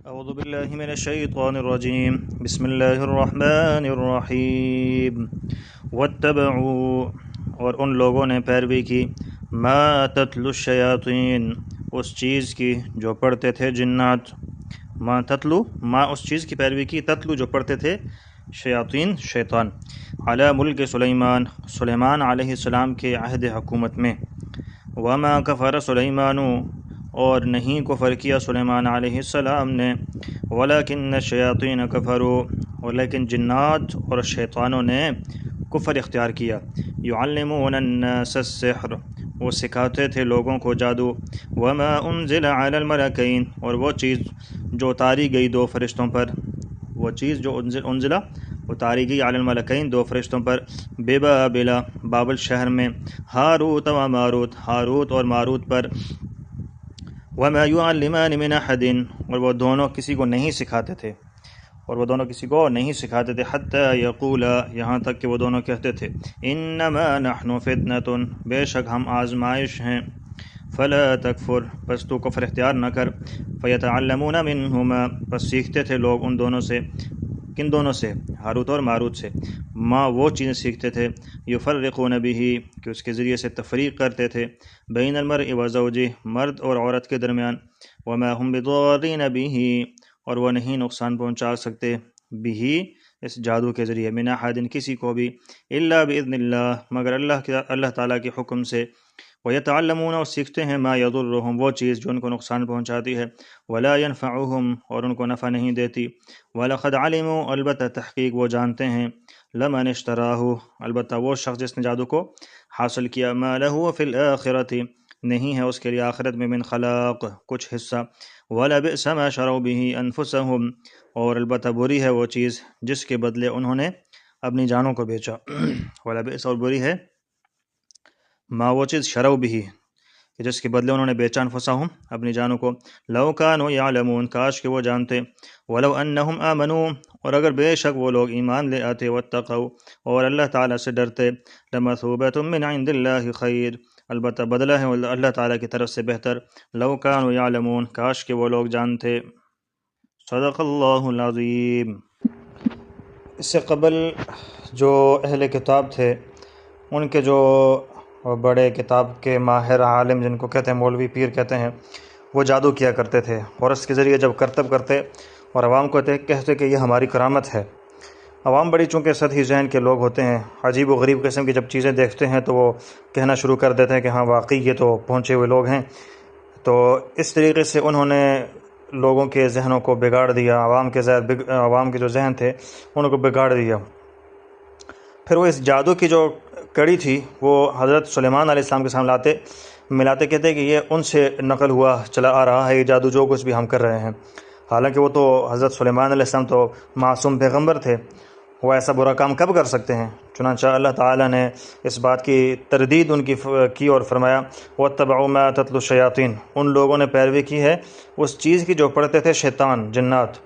اعوذ باللہ من الشیطان الرجیم بسم اللہ الرحمن الرحیم واتبعوا اور ان لوگوں نے پیروی کی ما تتلو الشیاطین اس چیز کی جو پڑھتے تھے جنات ما تتلو ما اس چیز کی پیروی کی تتلو جو پڑھتے تھے شیاطین شیطان علی ملک سلیمان علیہ السلام کے عہد حکومت میں وما کفر سلیمان اور نہیں کفر کیا سلیمان علیہ السلام نے ولکن الشیاطین کفروا اور لیکن جنات اور شیطانوں نے کفر اختیار کیا یعلمون الناس السحر وہ سکھاتے تھے لوگوں کو جادو وما انزل علی الملکین اور وہ چیز جو اتاری گئی دو فرشتوں پر وہ چیز جو انزلہ اتاری گئی علی الملکین دو فرشتوں پر ببابل بابل شہر میں ہاروت و ماروت ہاروت اور ماروت پر وما يعلمان من احد اور وہ دونوں کسی کو نہیں سکھاتے تھے حتی یقولا یہاں تک کہ وہ دونوں کہتے تھے انما نحن فتنۃ بے شک ہم آزمائش ہیں فلا تکفر پس تو کفر اختیار نہ کر فیتعلمون منہما پس سیکھتے تھے لوگ ان دونوں سے کن دونوں سے ہاروت اور ماروت سے ما وہ چیزیں سیکھتے تھے یفرقون بہ کہ اس کے ذریعے سے تفریق کرتے تھے بین المرء و زوجہ مرد اور عورت کے درمیان وما هم بضارین بہ اور وہ نہیں نقصان پہنچا سکتے بہ اس جادو کے ذریعے من احد کسی کو بھی الا باذن اللہ مگر اللہ تعالیٰ کے حکم سے وَيَتَعَلَّمُونَ اور سیکھتے ہیں ما يضرهم وہ چیز جو ان کو نقصان پہنچاتی ہے ولا ينفعهم اور ان کو نفع نہیں دیتی وَلَقَدْ عَلِمُوا البتہ تحقیق وہ جانتے ہیں لمن اشتراہ البتہ وہ شخص جس نے جادو کو حاصل کیا ما له فی الآخرۃ نہیں ہے اس کے لیے آخرت میں من خلاق کچھ حصہ وَلَبِئْسَ مَا شَرَوْا بِهِ أَنفُسَهُمْ اور البتہ بری ہے وہ چیز جس کے بدلے انہوں نے اپنی جانوں کو بیچا وَلَبِئْسَ اور بری ہے ما وہ چیز شروا بھی کہ جس کے بدلے انہوں نے بیچا انفسہم اپنی جانوں کو لو کانوا یعلمون کاش کہ وہ جانتے ولو انہم آمنوا اور اگر بے شک وہ لوگ ایمان لے آتے واتقوا اور اللہ تعالیٰ سے ڈرتے لمثوبۃ من عند اللہ خیر البتہ بدلہ ہے اللہ تعالیٰ کی طرف سے بہتر لو کانوا یعلمون کاش کہ وہ لوگ جانتے صدق اللہ العظیم۔ اس سے قبل جو اہل کتاب تھے ان کے جو بڑے کتاب کے ماہر عالم جن کو کہتے ہیں مولوی پیر کہتے ہیں وہ جادو کیا کرتے تھے اور اس کے ذریعے جب کرتب کرتے اور عوام کو کہتے کہ یہ ہماری کرامت ہے۔ عوام بڑی چونکہ سطحی ذہن کے لوگ ہوتے ہیں عجیب و غریب قسم کی جب چیزیں دیکھتے ہیں تو وہ کہنا شروع کر دیتے ہیں کہ ہاں واقعی یہ تو پہنچے ہوئے لوگ ہیں، تو اس طریقے سے انہوں نے لوگوں کے ذہنوں کو بگاڑ دیا، عوام کے جو ذہن تھے انہوں کو بگاڑ دیا۔ پھر وہ اس جادو کی جو کڑی تھی وہ حضرت سلیمان علیہ السلام کے سامنے ملاتے کہتے کہ یہ ان سے نقل ہوا چلا آ رہا ہے یہ جادو جو کچھ بھی ہم کر رہے ہیں، حالانکہ وہ تو حضرت سلیمان علیہ السلام تو معصوم پیغمبر تھے، وہ ایسا برا کام کب کر سکتے ہیں؟ چنانچہ اللہ تعالیٰ نے اس بات کی تردید ان کی اور فرمایا وَاتَّبَعُوا مَا تَتْلُو الشَّيَاطِينُ ان لوگوں نے پیروی کی ہے اس چیز کی جو پڑھتے تھے شیطان جنات۔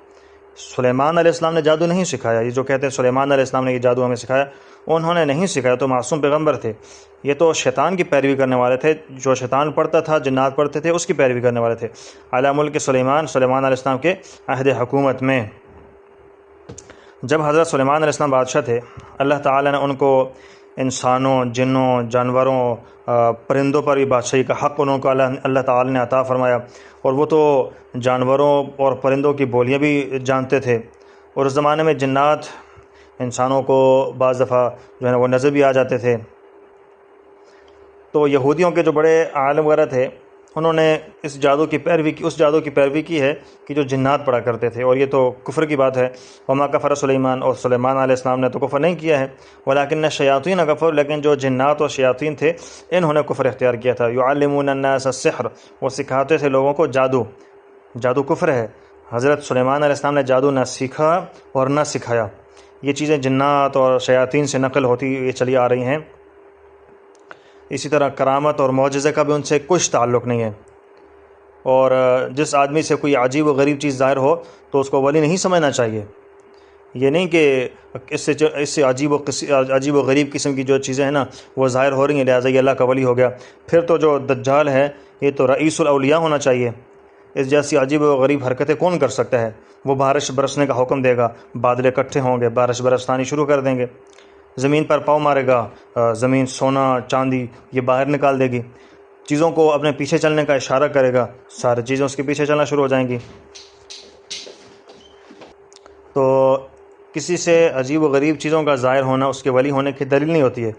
سلیمان علیہ السلام نے جادو نہیں سکھایا، یہ جو کہتے ہیں سلیمان علیہ السلام نے یہ جادو ہمیں سکھایا، انہوں نے نہیں سکھایا، تو معصوم پیغمبر تھے، یہ تو شیطان کی پیروی کرنے والے تھے، جو شیطان پڑھتا تھا جنات پڑھتے تھے اس کی پیروی کرنے والے تھے۔ علی ملک سلیمان علیہ السلام کے عہد حکومت میں جب حضرت سلیمان علیہ السلام بادشاہ تھے اللہ تعالیٰ نے ان کو انسانوں، جنوں، جانوروں، پرندوں پر بھی بادشاہی کا حق ان کو اللہ تعالیٰ نے عطا فرمایا، اور وہ تو جانوروں اور پرندوں کی بولیاں بھی جانتے تھے، اور اس زمانے میں جنات انسانوں کو بعض دفعہ جو ہے نا وہ نظر بھی آ جاتے تھے۔ تو یہودیوں کے جو بڑے عالم وغیرہ تھے انہوں نے اس جادو کی پیروی کی ہے کہ جو جنات پڑھا کرتے تھے، اور یہ تو کفر کی بات ہے۔ وما کفر سلیمان اور سلیمان علیہ السلام نے تو کفر نہیں کیا ہے، ولکن الشیاطین کفر لیکن جو جنات اور شیاطین تھے انہوں نے کفر اختیار کیا تھا۔ یعلمون الناس السحر وہ سکھاتے تھے لوگوں کو جادو کفر ہے۔ حضرت سلیمان علیہ السلام نے جادو نہ سیکھا اور نہ سکھایا، یہ چیزیں جنات اور شیاطین سے نقل ہوتی یہ چلی آ رہی ہیں۔ اسی طرح کرامت اور معجزے کا بھی ان سے کچھ تعلق نہیں ہے، اور جس آدمی سے کوئی عجیب و غریب چیز ظاہر ہو تو اس کو ولی نہیں سمجھنا چاہیے۔ یہ نہیں کہ اس سے عجیب و غریب قسم کی جو چیزیں ہیں نا وہ ظاہر ہو رہی ہیں لہٰذا یہ اللہ کا ولی ہو گیا، پھر تو جو دجال ہے یہ تو رئیس الاولیاء ہونا چاہیے، اس جیسی عجیب و غریب حرکتیں کون کر سکتا ہے؟ وہ بارش برسنے کا حکم دے گا، بادل اکٹھے ہوں گے، بارش برسانی شروع کر دیں گے، زمین پر پاؤں مارے گا، زمین سونا چاندی یہ باہر نکال دے گی، چیزوں کو اپنے پیچھے چلنے کا اشارہ کرے گا، ساری چیزیں اس کے پیچھے چلنا شروع ہو جائیں گی۔ تو کسی سے عجیب و غریب چیزوں کا ظاہر ہونا اس کے ولی ہونے کی دلیل نہیں ہوتی ہے،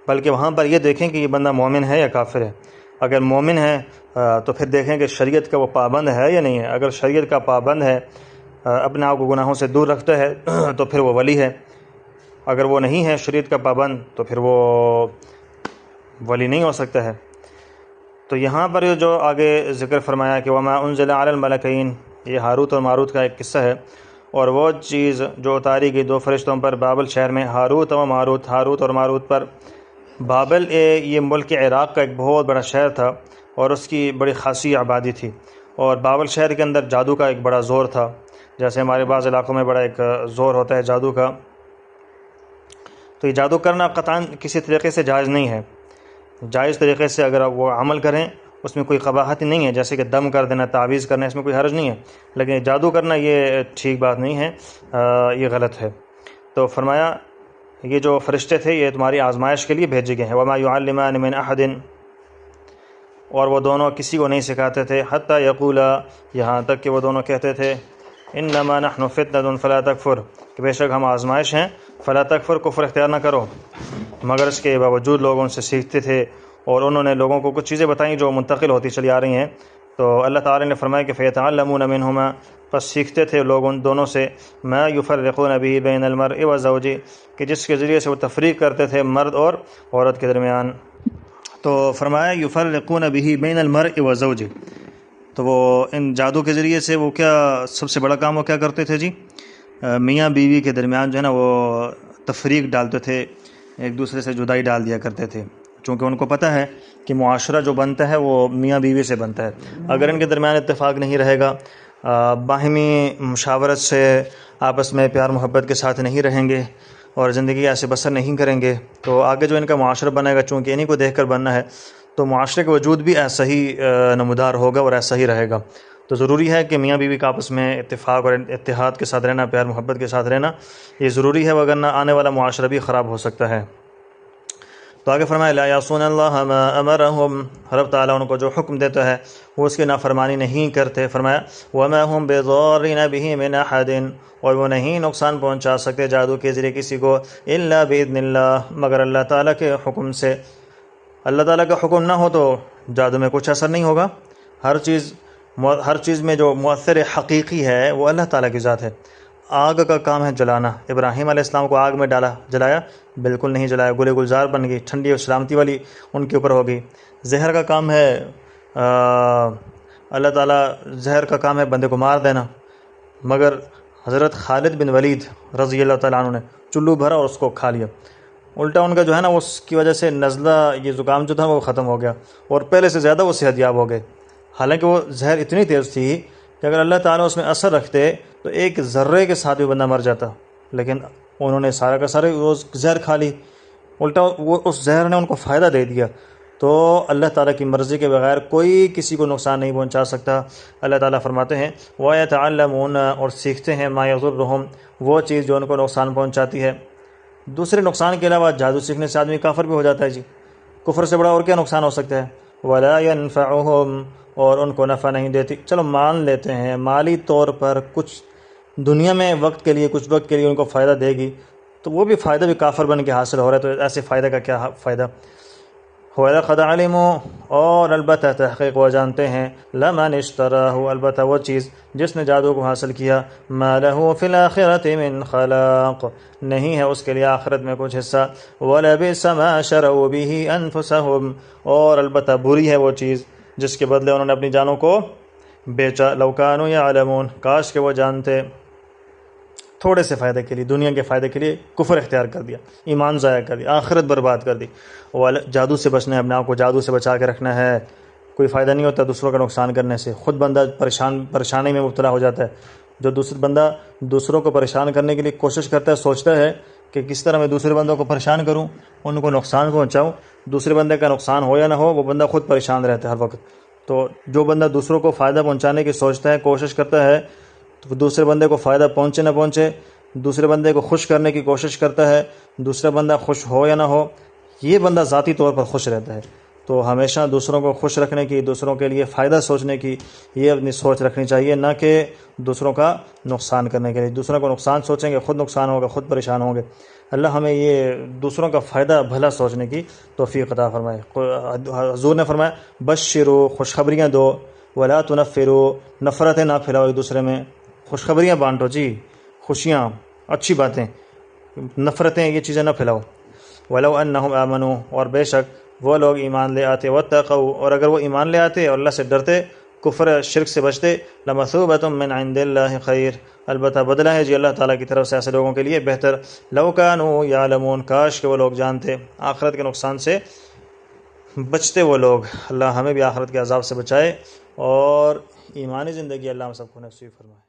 بلکہ وہاں پر یہ دیکھیں کہ یہ بندہ مومن ہے یا کافر ہے۔ اگر مومن ہے تو پھر دیکھیں کہ شریعت کا وہ پابند ہے یا نہیں ہے۔ اگر شریعت کا پابند ہے، اپنے آپ کو گناہوں سے دور رکھتا ہے تو پھر وہ ولی ہے۔ اگر وہ نہیں ہے شریعت کا پابند تو پھر وہ ولی نہیں ہو سکتا ہے۔ تو یہاں پر جو آگے ذکر فرمایا کہ وما انزل علی الملکین، یہ ہاروت اور ماروت کا ایک قصہ ہے، اور وہ چیز جو اتاری گئی دو فرشتوں پر بابل شہر میں، ہاروت و ماروت، ہاروت اور ماروت پر۔ بابل یہ ملک عراق کا ایک بہت بڑا شہر تھا اور اس کی بڑی خاصی آبادی تھی، اور بابل شہر کے اندر جادو کا ایک بڑا زور تھا، جیسے ہمارے بعض علاقوں میں بڑا ایک زور ہوتا ہے جادو کا۔ تو یہ جادو کرنا قطعاً کسی طریقے سے جائز نہیں ہے۔ جائز طریقے سے اگر وہ عمل کریں اس میں کوئی قباحت نہیں ہے، جیسے کہ دم کر دینا، تعویذ کرنا، اس میں کوئی حرج نہیں ہے، لیکن جادو کرنا یہ ٹھیک بات نہیں ہے، یہ غلط ہے۔ تو فرمایا یہ جو فرشتے تھے یہ تمہاری آزمائش کے لیے بھیجے گئے ہیں۔ وما يعلمان من احد، اور وہ دونوں کسی کو نہیں سکھاتے تھے، حتی یقولا، یہاں تک کہ وہ دونوں کہتے تھے، انما نحن فتنة فلا تکفر، کہ بے شک ہم آزمائش ہیں، فلا تکفر، کفر اختیار نہ کرو۔ مگر اس کے باوجود لوگ ان سے سیکھتے تھے اور انہوں نے لوگوں کو کچھ چیزیں بتائیں جو منتقل ہوتی چلی آ رہی ہیں۔ تو اللہ تعالی نے فرمایا کہ فیتعلمون منہما، پس سیکھتے تھے لوگ ان دونوں سے، ما یفرقون به بین المرء والزوج، کہ جس کے ذریعے سے وہ تفریق کرتے تھے مرد اور عورت کے درمیان۔ تو فرمایا یفرقون به بین المرء والزوج، تو وہ ان جادو کے ذریعے سے وہ کیا سب سے بڑا کام وہ کیا کرتے تھے جی؟ میاں بیوی کے درمیان جو ہے نا وہ تفریق ڈالتے تھے، ایک دوسرے سے جدائی ڈال دیا کرتے تھے، چونکہ ان کو پتہ ہے کہ معاشرہ جو بنتا ہے وہ میاں بیوی سے بنتا ہے۔ اگر ان کے درمیان اتفاق نہیں رہے گا، باہمی مشاورت سے آپس میں پیار محبت کے ساتھ نہیں رہیں گے اور زندگی ایسے بسر نہیں کریں گے، تو آگے جو ان کا معاشرہ بنے گا، چونکہ انہیں کو دیکھ کر بننا ہے، تو معاشرے کا وجود بھی ایسا ہی نمودار ہوگا اور ایسا ہی رہے گا۔ تو ضروری ہے کہ میاں بیوی کا آپس میں اتفاق اور اتحاد کے ساتھ رہنا، پیار محبت کے ساتھ رہنا، یہ ضروری ہے، وگرنہ آنے والا معاشرہ بھی خراب ہو سکتا ہے۔ تو آگے فرمایا لا یعصون اللہ ما امرہم، رب تعالیٰ ان کو جو حکم دیتا ہے وہ اس کی نافرمانی نہیں کرتے۔ فرمایا وما ہم بضارین بہ من احد، اور وہ نہیں نقصان پہنچا سکتے جادو کے ذریعے کسی کو، الا باذن اللہ، مگر اللہ تعالیٰ کے حکم سے۔ اللہ تعالیٰ کا حکم نہ ہو تو جادو میں کچھ اثر نہیں ہوگا۔ ہر چیز میں جو مؤثر حقیقی ہے وہ اللہ تعالیٰ کی ذات ہے۔ آگ کا کام ہے جلانا، ابراہیم علیہ السلام کو آگ میں ڈالا، جلایا؟ بالکل نہیں جلایا، گلے گلزار بن گئی، ٹھنڈی اور سلامتی والی ان کے اوپر ہو گئی۔ زہر کا کام ہے اللہ تعالیٰ، زہر کا کام ہے بندے کو مار دینا، مگر حضرت خالد بن ولید رضی اللہ تعالیٰ عنہ نے چلو بھرا اور اس کو کھا لیا۔ الٹا ان کا جو ہے نا اس کی وجہ سے نزلہ، یہ زکام جو تھا وہ ختم ہو گیا اور پہلے سے زیادہ وہ صحت یاب ہو گئے۔ حالانکہ وہ زہر اتنی تیز تھی کہ اگر اللہ تعالیٰ اس میں اثر رکھتے تو ایک ذرے کے ساتھ بھی بندہ مر جاتا، لیکن انہوں نے سارا کا سارا وہ زہر کھا لی، الٹا وہ اس زہر نے ان کو فائدہ دے دیا۔ تو اللہ تعالیٰ کی مرضی کے بغیر کوئی کسی کو نقصان نہیں پہنچا سکتا۔ اللہ تعالیٰ فرماتے ہیں وَيَتَعَلَّمُونَ، اور سیکھتے ہیں مَا يَضُرُّهُمْ، وہ چیز جو ان کو نقصان پہنچاتی ہے۔ دوسرے نقصان کے علاوہ جادو سیکھنے سے آدمی کافر بھی ہو جاتا ہے جی، کفر سے بڑا اور کیا نقصان ہو سکتا ہے؟ وَلَا يَنفَعُهُمْ، اور ان کو نفع نہیں دیتی۔ چلو مان لیتے ہیں مالی طور پر کچھ دنیا میں وقت کے لیے، کچھ وقت کے لیے ان کو فائدہ دے گی، تو وہ بھی فائدہ بھی کافر بن کے حاصل ہو رہا ہے، تو ایسے فائدہ کا کیا فائدہ؟ وَلَقَدْ عَلِمُوا، اور البتہ تحقیق وہ جانتے ہیں، لَمَنِ اشْتَرَاهُ، البتہ وہ چیز جس نے جادو کو حاصل کیا، مَا لَهُ فِي الْآخِرَةِ مِنْ خَلَاقٍ، نہیں ہے اس کے لیے آخرت میں کچھ حصہ، وَلَبِئْسَ مَا شَرَوْا بِهِ أَنفُسَهُمْ، اور البتہ بری ہے وہ چیز جس کے بدلے انہوں نے اپنی جانوں کو بیچا، لَوْ كَانُوا يَعْلَمُونَ، کاش کہ وہ جانتے۔ تھوڑے سے فائدے کے لیے، دنیا کے فائدے کے لیے کفر اختیار کر دیا، ایمان ضائع کر دیا، آخرت برباد کر دی۔ جادو سے بچنا ہے، اپنے آپ کو جادو سے بچا کے رکھنا ہے، کوئی فائدہ نہیں ہوتا دوسروں کا نقصان کرنے سے، خود بندہ پریشانی میں مبتلا ہو جاتا ہے۔ جو بندہ دوسروں کو پریشان کرنے کے لیے کوشش کرتا ہے، سوچتا ہے کہ کس طرح میں دوسرے بندوں کو پریشان کروں، ان کو نقصان پہنچاؤں، دوسرے بندے کا نقصان ہو یا نہ ہو، وہ بندہ خود پریشان رہتا ہے ہر وقت۔ تو جو بندہ دوسروں کو فائدہ پہنچانے کی سوچتا ہے، کوشش کرتا ہے، تو دوسرے بندے کو فائدہ پہنچے نہ پہنچے، دوسرے بندے کو خوش کرنے کی کوشش کرتا ہے، دوسرا بندہ خوش ہو یا نہ ہو، یہ بندہ ذاتی طور پر خوش رہتا ہے۔ تو ہمیشہ دوسروں کو خوش رکھنے کی، دوسروں کے لیے فائدہ سوچنے کی یہ اپنی سوچ رکھنی چاہیے، نہ کہ دوسروں کا نقصان کرنے کے لیے۔ دوسروں کو نقصان سوچیں گے خود نقصان ہوگا، خود پریشان ہوں گے۔ اللہ ہمیں یہ دوسروں کا فائدہ بھلا سوچنے کی توفیق عطا فرمائے۔ حضور نے فرمایا بشرو، خوشخبریاں دو، ولا تنفرو، نفرتیں نہ پھیلاؤ ایک دوسرے میں، خوشخبریاں بانٹو جی، خوشیاں، اچھی باتیں، نفرتیں یہ چیزیں نہ پھیلاؤ۔ ولو انہم آمنوا، اور بے شک وہ لوگ ایمان لے آتے، واتقوا، اور اگر وہ ایمان لے آتے اور اللہ سے ڈرتے، کفر شرک سے بچتے، لمثوبۃ من عند اللہ خیر، البتہ بدلہ ہے جی اللہ تعالیٰ کی طرف سے ایسے لوگوں کے لیے بہتر۔ لو کانوا یعلمون، کاش کہ وہ لوگ جانتے، آخرت کے نقصان سے بچتے وہ لوگ۔ اللہ ہمیں بھی آخرت کے عذاب سے بچائے اور ایمانی زندگی اللہ ہم سب کو نصیب فرمائے۔